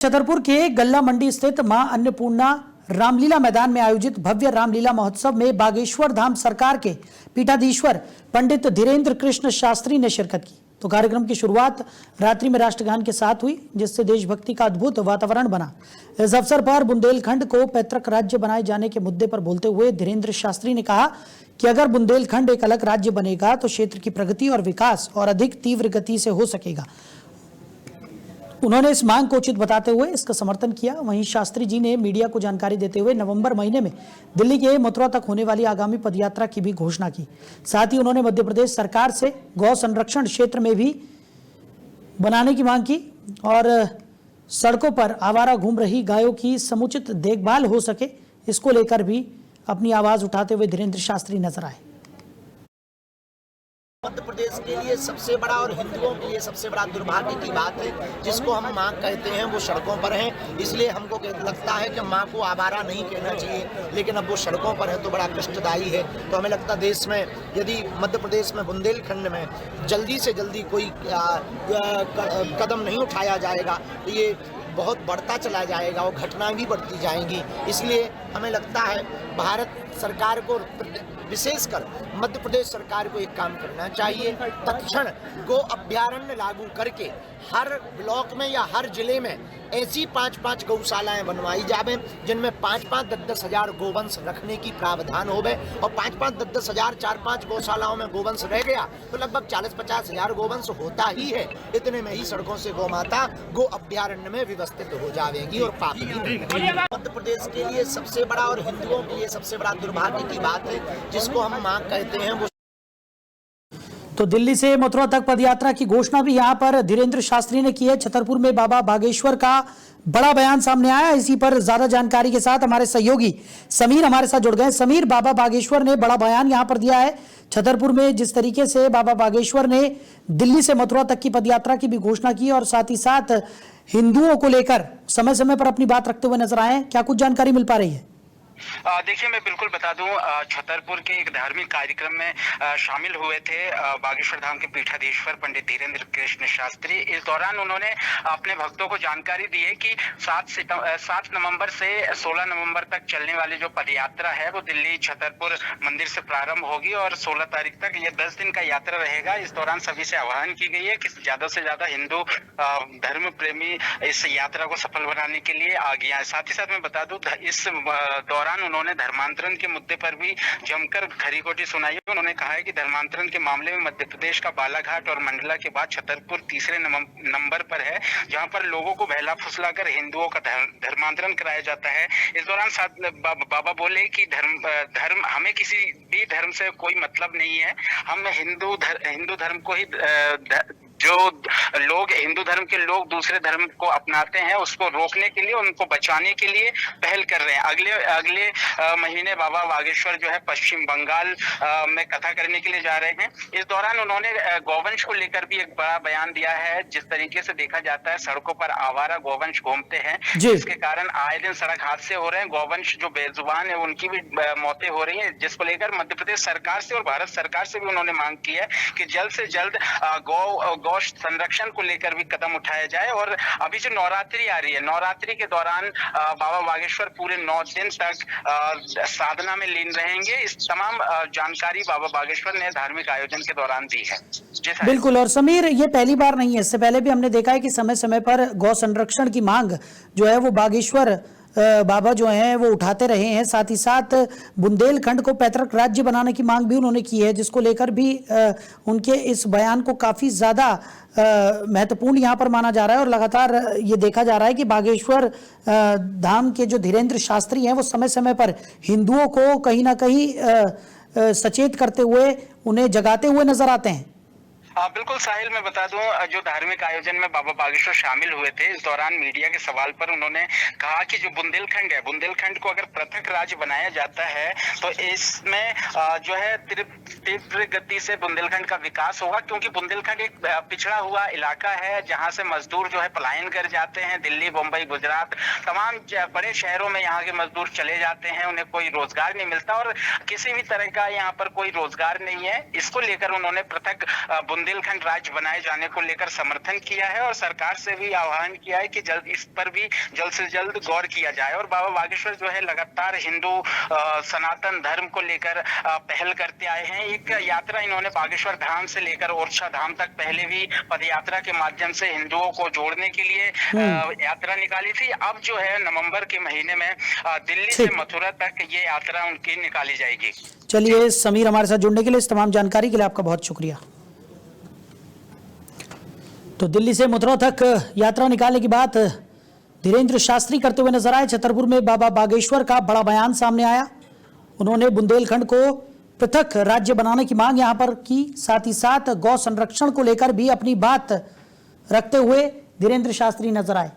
छतरपुर के गल्ला मंडी स्थित मां अन्नपूर्णा रामलीला मैदान में आयोजित भव्य रामलीला महोत्सव में बागेश्वर धाम सरकार के पीठाधीश्वर पंडित धीरेन्द्र कृष्ण शास्त्री ने शिरकत की। तो कार्यक्रम की शुरुआत रात्रि में राष्ट्रगान के साथ हुई, जिससे देशभक्ति का अद्भुत वातावरण बना। इस अवसर पर बुंदेलखंड को पैतृक राज्य बनाए जाने के मुद्दे पर बोलते हुए धीरेन्द्र शास्त्री ने कहा कि अगर बुंदेलखंड एक अलग राज्य बनेगा तो क्षेत्र की प्रगति और विकास और अधिक तीव्र गति से हो सकेगा। उन्होंने इस मांग को उचित बताते हुए इसका समर्थन किया। वहीं शास्त्री जी ने मीडिया को जानकारी देते हुए नवंबर महीने में दिल्ली के मथुरा तक होने वाली आगामी पदयात्रा की भी घोषणा की। साथ ही उन्होंने मध्य प्रदेश सरकार से गौ संरक्षण क्षेत्र में भी बनाने की मांग की और सड़कों पर आवारा घूम रही गायों की समुचित देखभाल हो सके, इसको लेकर भी अपनी आवाज उठाते हुए धीरेन्द्र शास्त्री नजर आए। मध्य प्रदेश के लिए सबसे बड़ा और हिंदुओं के लिए सबसे बड़ा दुर्भाग्य की बात है, जिसको हम माँ कहते हैं, वो सड़कों पर हैं। इसलिए हमको लगता है कि माँ को आवारा नहीं कहना चाहिए, लेकिन अब वो सड़कों पर है तो बड़ा कष्टदायी है। तो हमें लगता है देश में यदि मध्य प्रदेश में बुंदेलखंड में जल्दी से जल्दी कोई कदम नहीं उठाया जाएगा तो ये बहुत बढ़ता चला जाएगा और घटनाएं भी बढ़ती जाएंगी। इसलिए हमें लगता है भारत सरकार को, विशेषकर मध्य प्रदेश सरकार को एक काम करना चाहिए, तत्क्षण गो अभ्यारण्य लागू करके हर ब्लॉक में या हर जिले में ऐसी 5-5 गौशालाएं बनवाई जावे, जिनमें 5-5, 10-10 हजार गोवंश रखने की प्रावधान होवे। और 5-5, 10-10 हजार 4-5 गौशालाओं में गोवंश रह गया तो लगभग 40-50 हजार गोवंश होता ही है। इतने में ही सड़कों से गौ माता गो अभ्यारण्य में व्यवस्थित हो जाएगी और पाप भी। मध्य प्रदेश के लिए सबसे बड़ा और हिंदुओं के लिए सबसे बड़ा दुर्भाग्य की बात है, जिसको हम माँ कहते हैं, वो तो दिल्ली से मथुरा तक पदयात्रा की घोषणा भी यहां पर धीरेन्द्र शास्त्री ने की है। छतरपुर में बाबा बागेश्वर का बड़ा बयान सामने आया। इसी पर ज्यादा जानकारी के साथ हमारे सहयोगी समीर हमारे साथ जुड़ गए। समीर, बाबा बागेश्वर ने बड़ा बयान यहां पर दिया है। छतरपुर में जिस तरीके से बाबा बागेश्वर ने दिल्ली से मथुरा तक की पदयात्रा की भी घोषणा की और साथ ही साथ हिंदुओं को लेकर समय समय पर अपनी बात रखते हुए नजर आए, क्या कुछ जानकारी मिल पा रही है? देखिए, मैं बिल्कुल बता दूं, छतरपुर के एक धार्मिक कार्यक्रम में शामिल हुए थे बागेश्वर धाम के पीठाधीश्वर पंडित धीरेन्द्र कृष्ण शास्त्री। इस दौरान उन्होंने अपने भक्तों को जानकारी दी है कि 7 नवंबर से 16 नवंबर तक चलने वाली जो पदयात्रा है वो दिल्ली छतरपुर मंदिर से प्रारंभ होगी और 16 तारीख तक ये 10 दिन का यात्रा रहेगा। इस दौरान सभी से आह्वान की गई है कि ज्यादा से ज्यादा हिंदू धर्म प्रेमी इस यात्रा को सफल बनाने के लिए आगे आए। साथ ही साथ मैं बता दूं, इस दौरान उन्होंने धर्मांतरण के मुद्दे पर भी जमकर खरी खोटी सुनाई। उन्होंने कहा है कि धर्मांतरण के मामले में मध्य प्रदेश का बालाघाट और मंडला के बाद छतरपुर तीसरे नंबर पर है, जहां पर लोगों को बहला फुसलाकर हिंदुओं का धर्मांतरण कराया जाता है। इस दौरान बाबा बोले कि धर्म हमें किसी भी धर्म से कोई मतलब नहीं है, हम हिंदू धर्म को ही जो लोग हिंदू धर्म के लोग दूसरे धर्म को अपनाते हैं उसको रोकने के लिए, उनको बचाने के लिए पहल कर रहे हैं। अगले महीने बाबा बागेश्वर जो है पश्चिम बंगाल में कथा करने के लिए जा रहे हैं। इस दौरान उन्होंने गौवंश को लेकर भी एक बड़ा बयान दिया है। जिस तरीके से देखा जाता है सड़कों पर आवारा गौवंश घूमते हैं, जिसके कारण आए दिन सड़क हादसे हो रहे हैं, गौवंश जो बेजुबान है उनकी भी मौतें हो रही है, जिसको लेकर मध्य प्रदेश सरकार से और भारत सरकार से भी उन्होंने मांग की है कि जल्द से जल्द गौ संरक्षण को लेकर भी कदम उठाया जाए। और अभी जो नवरात्रि आ रही है, नवरात्रि के दौरान बाबा बागेश्वर पूरे 9 दिन तक साधना में लीन रहेंगे। इस तमाम जानकारी बाबा बागेश्वर ने धार्मिक आयोजन के दौरान दी है। बिल्कुल। और समीर, ये पहली बार नहीं है, इससे पहले भी हमने देखा है कि समय समय पर गौ संरक्षण की मांग जो है वो बागेश्वर बाबा जो हैं वो उठाते रहे हैं। साथ ही साथ बुंदेलखंड को पैतृक राज्य बनाने की मांग भी उन्होंने की है, जिसको लेकर भी उनके इस बयान को काफ़ी ज़्यादा महत्वपूर्ण यहाँ पर माना जा रहा है। और लगातार ये देखा जा रहा है कि बागेश्वर धाम के जो धीरेन्द्र शास्त्री हैं वो समय समय पर हिंदुओं को कहीं ना कहीं सचेत करते हुए, उन्हें जगाते हुए नजर आते हैं। बिल्कुल साहिल, मैं बता दूं, जो धार्मिक आयोजन में बाबा बागेश्वर शामिल हुए थे, इस दौरान मीडिया के सवाल पर उन्होंने कहा कि जो बुंदेलखंड है, बुंदेलखंड को अगर पृथक राज्य बनाया जाता है तो इसमें जो है तीव्र गति से बुंदेलखंड का विकास होगा, क्योंकि बुंदेलखंड एक पिछड़ा हुआ इलाका है जहां से मजदूर जो है पलायन कर जाते हैं। दिल्ली, मुंबई, गुजरात, तमाम बड़े शहरों में यहाँ के मजदूर चले जाते हैं, उन्हें कोई रोजगार नहीं मिलता और किसी भी तरह का यहाँ पर कोई रोजगार नहीं है। इसको लेकर उन्होंने पृथक बुंदेलखंड राज्य बनाए जाने को लेकर समर्थन किया है और सरकार से भी आह्वान किया है कि जल्द इस पर भी जल्द से जल्द गौर किया जाए। और बाबा बागेश्वर जो है लगातार हिंदू सनातन धर्म को लेकर पहल करते आए हैं। एक यात्रा इन्होंने बागेश्वर धाम से लेकर ओरछा धाम तक पहले भी पदयात्रा के माध्यम से हिंदुओं को जोड़ने के लिए यात्रा निकाली थी। अब जो है नवंबर के महीने में दिल्ली से मथुरा तक ये यात्रा उनकी निकाली जाएगी। चलिए समीर, हमारे साथ जुड़ने के लिए, इस तमाम जानकारी के लिए आपका बहुत शुक्रिया। तो दिल्ली से मथुरा तक यात्रा निकालने की बात धीरेन्द्र शास्त्री करते हुए नजर आए। छतरपुर में बाबा बागेश्वर का बड़ा बयान सामने आया। उन्होंने बुंदेलखंड को पृथक राज्य बनाने की मांग यहां पर की, साथ ही साथ गौ संरक्षण को लेकर भी अपनी बात रखते हुए धीरेन्द्र शास्त्री नजर आए।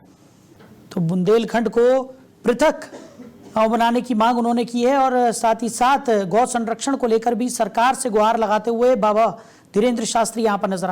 तो बुंदेलखंड को पृथक बनाने की मांग उन्होंने की है और साथ ही साथ गौ संरक्षण को लेकर भी सरकार से गुहार लगाते हुए बाबा धीरेन्द्र शास्त्री यहां पर नजर आए।